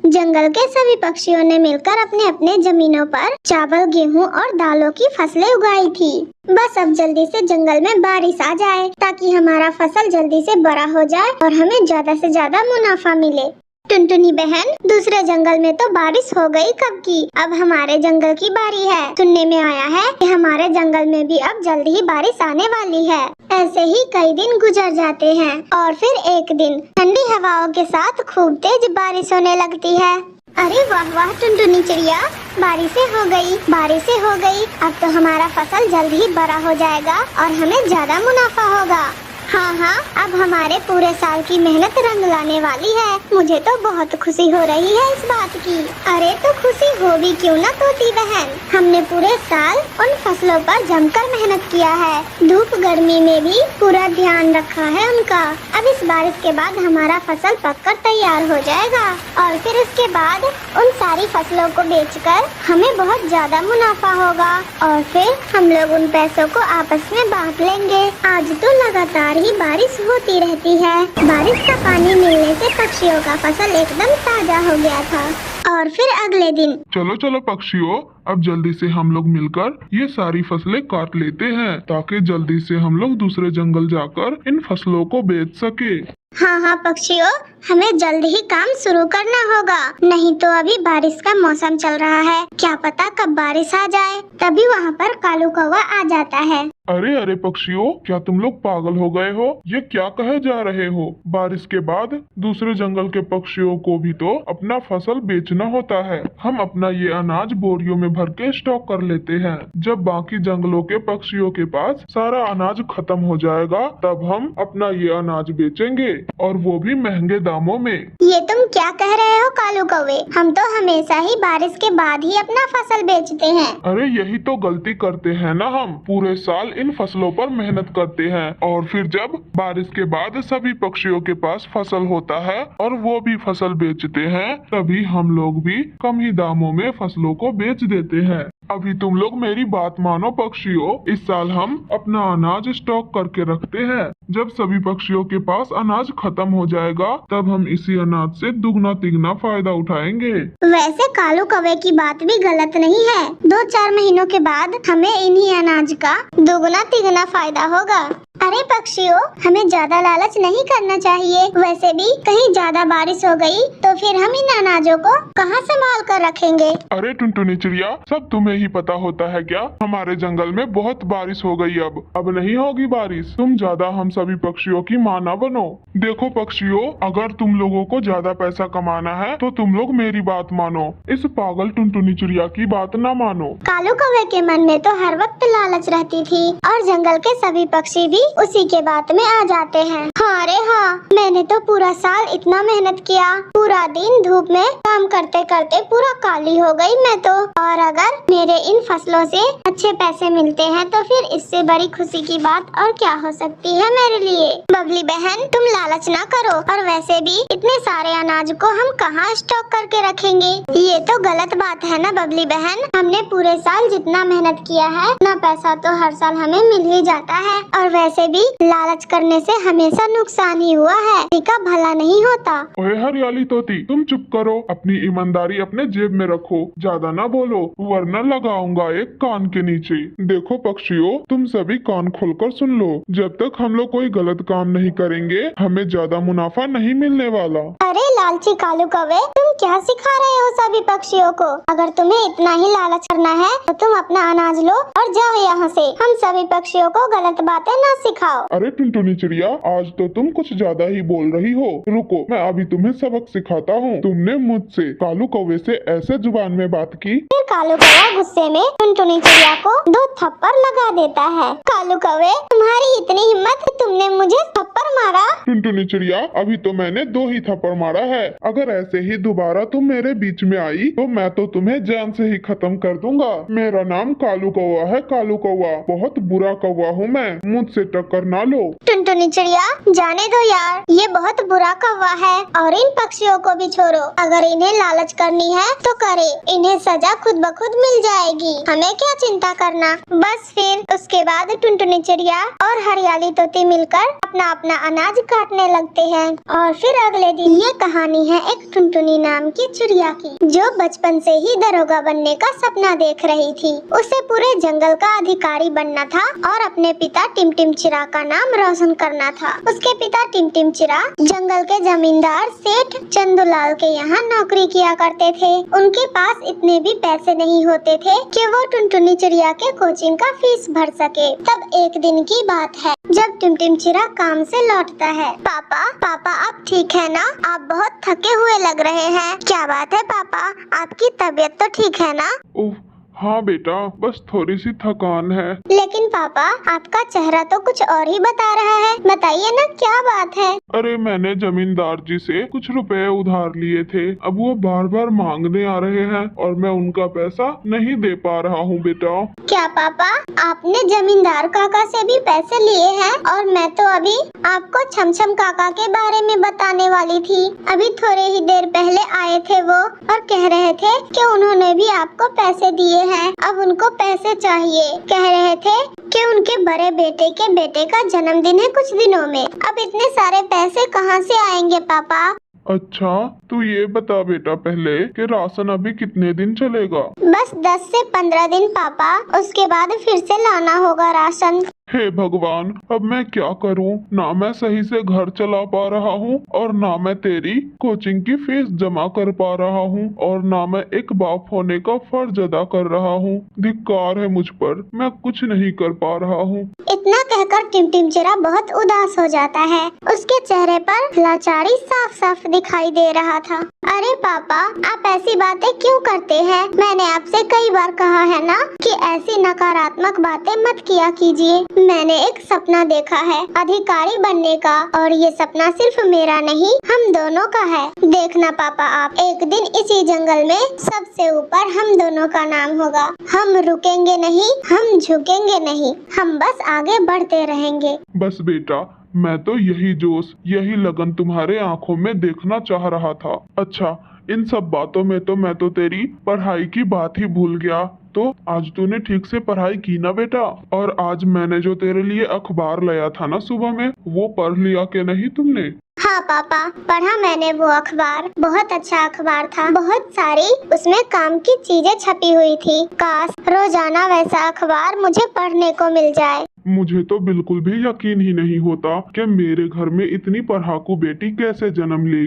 जंगल के सभी पक्षियों ने मिलकर अपने अपने जमीनों पर चावल, गेहूं और दालों की फसलें उगाई थी। बस अब जल्दी से जंगल में बारिश आ जाए ताकि हमारा फसल जल्दी से बड़ा हो जाए और हमें ज्यादा से ज्यादा मुनाफा मिले। टुनटुनी बहन, दूसरे जंगल में तो बारिश हो गई कब की, अब हमारे जंगल की बारी है। सुनने में आया है कि हमारे जंगल में भी अब जल्दी ही बारिश आने वाली है। ऐसे ही कई दिन गुजर जाते हैं और फिर एक दिन ठंडी हवाओं के साथ खूब तेज बारिश होने लगती है। अरे वाह वाह टुनटुनी चिड़िया, बारिशें हो गई। अब तो हमारा फसल जल्द ही बड़ा हो जाएगा और हमें ज्यादा मुनाफा होगा। हाँ, अब हमारे पूरे साल की मेहनत रंग लाने वाली है। मुझे तो बहुत खुशी हो रही है इस बात की। अरे तो खुशी हो भी क्यों ना तोती बहन, हमने पूरे साल उन फसलों पर जमकर मेहनत किया है। धूप गर्मी में भी पूरा ध्यान रखा है उनका। अब इस बारिश के बाद हमारा फसल पककर तैयार हो जाएगा और फिर उसके बाद उन सारी फसलों को बेचकर हमें बहुत ज्यादा मुनाफा होगा और फिर हम लोग उन पैसों को आपस में बांट लेंगे। आज तो लगातार ही बारिश होती रहती है। बारिश का पानी मिलने से पक्षियों का फसल एकदम ताजा हो गया था। और फिर अगले दिन चलो पक्षियों, अब जल्दी से हम लोग मिलकर ये सारी फसलें काट लेते हैं ताकि जल्दी से हम लोग दूसरे जंगल जाकर इन फसलों को बेच सके। हाँ पक्षियों, हमें जल्द ही काम शुरू करना होगा, नहीं तो अभी बारिश का मौसम चल रहा है। क्या पता कब बारिश आ जाए, तभी वहाँ पर कालू कौवा आ जाता है। अरे पक्षियों, क्या तुम लोग पागल हो गए हो? ये क्या कहे जा रहे हो? बारिश के बाद दूसरे जंगल के पक्षियों को भी तो अपना फसल बेचना होता है। हम अपना ये अनाज बोरियों में भर के स्टॉक कर लेते हैं। जब बाकी जंगलों के पक्षियों के पास सारा अनाज खत्म हो जाएगा, तब हम अपना ये अनाज बेचेंगे और वो भी महंगे दामों में। ये तुम क्या कह रहे हो कालू कौवे? हम तो हमेशा ही बारिश के बाद ही अपना फसल बेचते हैं। अरे यही तो गलती करते हैं ना हम। पूरे साल इन फसलों पर मेहनत करते हैं और फिर जब बारिश के बाद सभी पक्षियों के पास फसल होता है और वो भी फसल बेचते हैं, तभी हम लोग भी कम ही दामों में फसलों को बेच देते हैं। अभी तुम लोग मेरी बात मानो पक्षियों, इस साल हम अपना अनाज स्टॉक करके रखते हैं। जब सभी पक्षियों के पास अनाज खत्म हो जाएगा, तब हम इसी अनाज से दुगना तिगना फायदा उठाएंगे। वैसे कालू कौवे की बात भी गलत नहीं है। 2-4 महीनों के बाद हमें इन्हीं अनाज का दुगना तिगना फायदा होगा। अरे पक्षियों, हमें ज्यादा लालच नहीं करना चाहिए। वैसे भी कहीं ज्यादा बारिश हो गई तो फिर हम इन अनाजों को कहाँ संभाल कर रखेंगे? अरे टुनटुनी चिड़िया, सब तुम्हें ही पता होता है क्या? हमारे जंगल में बहुत बारिश हो गई। अब नहीं होगी बारिश। तुम ज्यादा हम सभी पक्षियों की माँ ना बनो। देखो पक्षियों, अगर तुम लोगों को ज्यादा पैसा कमाना है तो तुम लोग मेरी बात मानो, इस पागल टुनटुनी चिड़िया की बात ना मानो। कालू कौवे के मन में तो हर वक्त लालच रहती थी और जंगल के सभी पक्षी भी उसी के बात में आ जाते हैं। हाँ रे हाँ, मैंने तो पूरा साल इतना मेहनत किया, पूरा दिन धूप में काम करते करते पूरा काली हो गई मैं तो। और अगर मेरे इन फसलों से अच्छे पैसे मिलते हैं तो फिर इससे बड़ी खुशी की बात और क्या हो सकती है मेरे लिए। बबली बहन, तुम लालच ना करो। और वैसे भी इतने सारे अनाज को हम कहाँ स्टॉक करके रखेंगे? ये तो गलत बात है ना बबली बहन। हमने पूरे साल जितना मेहनत किया है उतना पैसा तो हर साल हमें मिल ही जाता है। और वैसे भी लालच करने से हमेशा नुकसान ही हुआ है, किसी का भला नहीं होता। ओए हरियाली तोती, तुम चुप करो। अपनी ईमानदारी अपने जेब में रखो, ज्यादा ना बोलो वरना लगाऊंगा एक कान के नीचे। देखो पक्षियों, तुम सभी कान खोलकर सुन लो। जब तक हम लोग कोई गलत काम नहीं करेंगे, हमें ज्यादा मुनाफा नहीं मिलने वाला। अरे लालची कालू कौवे, तुम क्या सिखा रहे हो सभी पक्षियों को? अगर तुम्हें इतना ही लालच करना है तो तुम अपना अनाज लो और जाओ यहाँ से। हम सभी पक्षियों को गलत बातें न सिखाओ। अरे टुनटुनी चिड़िया, आज तो तुम कुछ ज्यादा ही बोल रही हो। रुको, मैं अभी तुम्हें सबक सिखाता हूँ। तुमने मुझसे कालू कौवे से ऐसे जुबान में बात की। फिर कालू कौवा गुस्से में टुनटुनी चिड़िया को 2 थप्पड़ लगा देता है। कालू कौवे, तुम्हारी इतनी हिम्मत, तुमने मुझे थप्पड़ मारा? टुनटुनी चिड़िया, अभी तो मैंने 2 ही थप्पड़ मारा है। अगर ऐसे ही दोबारा तुम मेरे बीच में आई तो मैं तो तुम्हें जान से ही खत्म कर दूंगा। मेरा नाम कालू कौवा है। कालू कौवा, बहुत बुरा कौवा हूँ मैं, मुझसे टक्कर ना लो। टुनटुनी चिड़िया, जाने दो यार, ये बहुत बुरा कौवा है और इन पक्षियों को भी छोड़ो। अगर इन्हें इन्हें लालच करनी है तो करे, इन्हें सजा खुद ब खुद मिल जाएगी, हमें क्या चिंता करना। बस फिर उसके बाद टुनटुनी चिड़िया और हरियाली तोती मिलकर अपना अपना अनाज काटने लगते हैं। और फिर अगले दिन ये कहानी है एक टुनटुनी नाम की चिड़िया की, जो बचपन से ही दरोगा बनने का सपना देख रही थी। उसे पूरे जंगल का अधिकारी बनना था और अपने पिता टिमटिमचिरा का नाम रोशन करना था। उसके पिता टिमटिमचिरा जंगल के जमींदार सेठ चंदूलाल के यहाँ नौकरी किया करते थे। उनके पास इतने भी पैसे नहीं होते थे कि वो टुनटुनी चिड़िया के कोचिंग का फीस भर सके। तब एक दिन की बात है जब टिमटिमचिरा काम से लौटता है। पापा पापा आप ठीक है ना? आप बहुत थके हुए लग रहे हैं। क्या बात है पापा, आपकी तबीयत तो ठीक है ना? ओह हाँ बेटा, बस थोड़ी सी थकान है। लेकिन पापा आपका चेहरा तो कुछ और ही बता रहा है, बताइए ना क्या बात है? अरे मैंने जमींदार जी से कुछ रुपए उधार लिए थे, अब वो बार बार मांगने आ रहे हैं और मैं उनका पैसा नहीं दे पा रहा हूँ बेटा। क्या पापा आपने जमींदार काका से भी पैसे लिए हैं? और मैं तो अभी आपको छमछम काका के बारे में बताने वाली थी। अभी थोड़े ही देर पहले आए थे वो और कह रहे थे कि उन्होंने भी आपको पैसे दिए हैं, अब उनको पैसे चाहिए। कह रहे थे कि उनके बड़े बेटे का जन्मदिन है कुछ दिनों में। अब इतने सारे पैसे कहाँ से आएंगे पापा? अच्छा तू ये बता बेटा पहले कि राशन अभी कितने दिन चलेगा? बस 10 से 15 दिन पापा, उसके बाद फिर से लाना होगा राशन। हे भगवान, अब मैं क्या करूं? ना मैं सही से घर चला पा रहा हूं और ना मैं तेरी कोचिंग की फीस जमा कर पा रहा हूं और ना मैं एक बाप होने का फर्ज अदा कर रहा हूं। धिक्कार है मुझ पर, मैं कुछ नहीं कर पा रहा हूं। इतना कहकर टिमटिमचिरा बहुत उदास हो जाता है। उसके चेहरे पर लाचारी साफ साफ दिखाई दे रहा था। अरे पापा आप ऐसी बातें क्यों करते हैं? मैंने आपसे कई बार कहा है ना कि ऐसी नकारात्मक बातें मत किया कीजिए। मैंने एक सपना देखा है अधिकारी बनने का, और ये सपना सिर्फ मेरा नहीं हम दोनों का है। देखना पापा आप, एक दिन इसी जंगल में सबसे ऊपर हम दोनों का नाम होगा। हम रुकेंगे नहीं, हम झुकेंगे नहीं, हम बस आगे बढ़ते रहेंगे। बस बेटा, मैं तो यही जोश, यही लगन तुम्हारे आंखों में देखना चाह रहा था। अच्छा इन सब बातों में तो मैं तो तेरी पढ़ाई की बात ही भूल गया। तो आज तूने ठीक से पढ़ाई की ना बेटा? और आज मैंने जो तेरे लिए अखबार लाया था ना सुबह में, वो पढ़ लिया कि नहीं तुमने? हाँ पापा पढ़ा मैंने वो अखबार, बहुत अच्छा अखबार था। बहुत सारी उसमें काम की चीजें छपी हुई थी। काश रोजाना वैसा अखबार मुझे पढ़ने को मिल जाए। मुझे तो बिल्कुल भी यकीन ही नहीं होता कि मेरे घर में इतनी पढ़ाकू बेटी कैसे जन्म ली।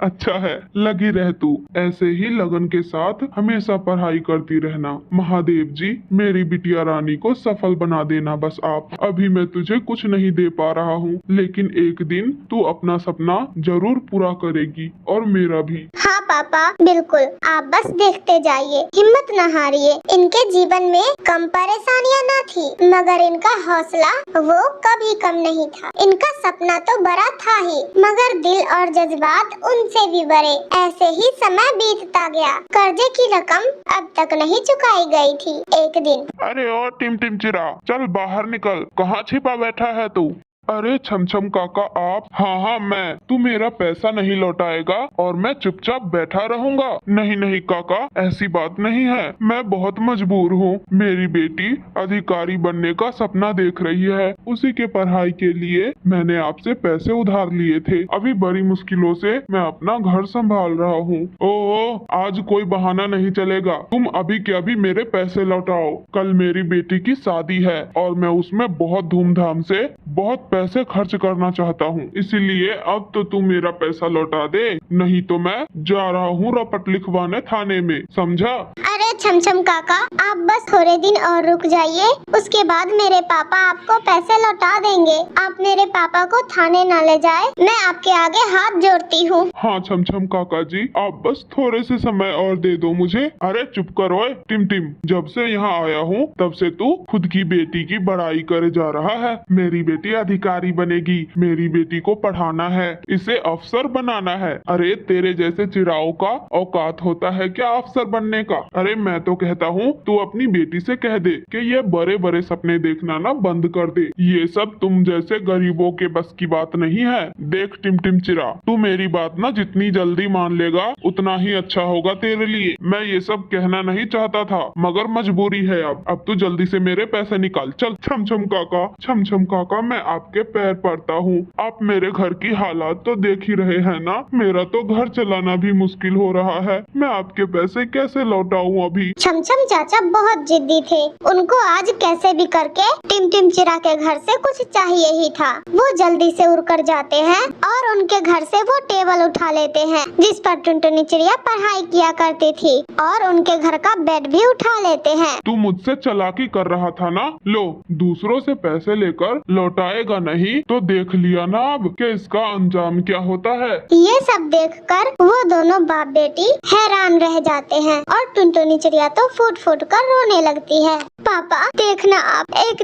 अच्छा है, लगी रह तू ऐसे ही लगन के साथ, हमेशा पढ़ाई करती रहना। महादेव जी मेरी बिटिया रानी को सफल बना देना बस आप। अभी मैं तुझे कुछ नहीं दे पा रहा हूँ, लेकिन एक दिन तू अपना सपना जरूर पूरा करेगी और मेरा भी। हाँ पापा बिल्कुल, आप बस देखते जाइए, हिम्मत न हारिए। इनके जीवन में कम परेशानियाँ न थी, मगर इनका हौसला वो कभी कम नहीं था। इनका सपना तो बड़ा था ही, मगर दिल और जज्बात उनसे भी बड़े। ऐसे ही समय बीतता गया। कर्जे की रकम अब तक नहीं चुकाई गई थी। एक दिन अरे ओ टिमटिमचिरा, चल बाहर निकल, कहाँ छिपा बैठा है तू? अरे छमछम काका आप? हाँ मैं। तू मेरा पैसा नहीं लौटाएगा और मैं चुपचाप बैठा रहूंगा? नहीं नहीं काका, ऐसी बात नहीं है, मैं बहुत मजबूर हूँ। मेरी बेटी अधिकारी बनने का सपना देख रही है, उसी के पढ़ाई के लिए मैंने आपसे पैसे उधार लिए थे। अभी बड़ी मुश्किलों से मैं अपना घर संभाल रहा हूँ। ओ आज कोई बहाना नहीं चलेगा, तुम अभी के अभी मेरे पैसे लौटाओ। कल मेरी बेटी की शादी है और मैं उसमें बहुत धूमधाम से बहुत पैसे खर्च करना चाहता हूँ, इसीलिए अब तो तू मेरा पैसा लौटा दे, नहीं तो मैं जा रहा हूँ रपट लिखवाने थाने में, समझा? अरे छमछम काका आप बस थोड़े दिन और रुक जाइए, उसके बाद मेरे पापा आपको पैसे लौटा देंगे। आप मेरे पापा को थाने न ले जाए, मैं आपके आगे हाथ जोड़ती हूँ। हाँ छमछम काका जी, आप बस थोड़े से समय और दे दो मुझे। अरे चुप करो टिम, जब से यहाँ आया हूँ तब से तू खुद की बेटी की बड़ाई करे जा रहा है। मेरी बेटी अधिकारी अधिकारी बनेगी। मेरी बेटी को पढ़ाना है, इसे अफसर बनाना है। अरे तेरे जैसे चिड़ाओं का औकात होता है क्या अफसर बनने का? अरे मैं तो कहता हूँ तू अपनी बेटी से कह दे कि ये बड़े बड़े सपने देखना ना बंद कर दे। ये सब तुम जैसे गरीबों के बस की बात नहीं है। देख टिमटिम चिरा, तू मेरी बात ना जितनी जल्दी मान लेगा उतना ही अच्छा होगा तेरे लिए। मैं ये सब कहना नहीं चाहता था मगर मजबूरी है। अब तू जल्दी से मेरे पैसे निकाल। चल छमछम काका, मैं आपके पैर पड़ता हूँ। आप मेरे घर की हालात तो देख ही रहे हैं ना, मेरा तो घर चलाना भी मुश्किल हो रहा है। मैं आपके पैसे कैसे लौटाऊं अभी? छमछम चाचा बहुत जिद्दी थे, उनको आज कैसे भी करके टिमटिम चिरा के घर से कुछ चाहिए ही था। वो जल्दी से उड़कर जाते हैं और उनके घर से वो टेबल उठा लेते हैं जिस पर टुनटुनी चिड़िया पढ़ाई किया करती थी, और उनके घर का बेड भी उठा लेते हैं। तू मुझसे चालाकी कर रहा था ना? लो, दूसरों से पैसे लेकर लौटाएगा नहीं तो देख लिया ना अब कि इसका अंजाम क्या होता है। ये सब देखकर वो दोनों बाप बेटी हैरान रह जाते हैं और टुनटुनी चिड़िया तो फूट फूट कर रोने लगती है। पापा देखना आप, एक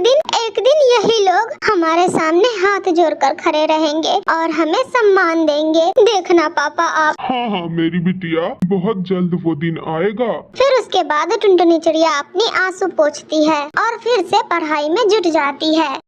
दिन यही लोग हमारे सामने हाथ जोड़कर खड़े रहेंगे और हमें सम्मान देंगे। देखना पापा आप। हाँ मेरी बिटिया, बहुत जल्द वो दिन आएगा। फिर उसके बाद टुनटुनी चिड़िया अपनी आंसू पोंछती है और फिर से पढ़ाई में जुट जाती है।